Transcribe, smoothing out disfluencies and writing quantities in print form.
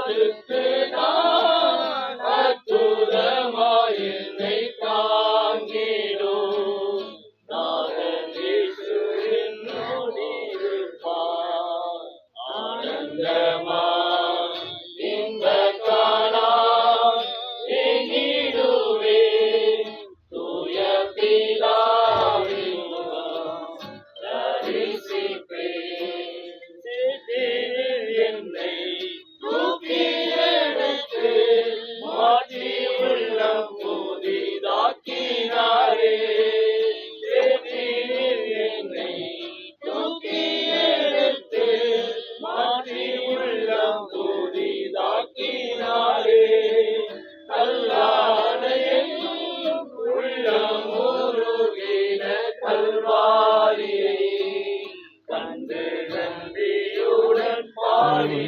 அடுத்து நான் அற்புதமாய் என்னை தாங்கிடும் நாதன் இயேசு என்னோடு இருப்பார். ஆனந்தமா இன்பக்கானாய் எங்கிடுவேன் தூய பிதாவின் முகம் தரிசிப்பேன். சிலுவையில் என்னை தூக்கி எடுத்து மாற்றி உள்ளம் புதிதாக்கினாரே. சிலுவையில் என்னை தூக்கி எடுத்து மாற்றி உள்ளம் புதிதாக்கினாரே. கல்லான என் உள்ளம் உருகின கல்வாரியை கண்டு நன்றியுடன் பாடி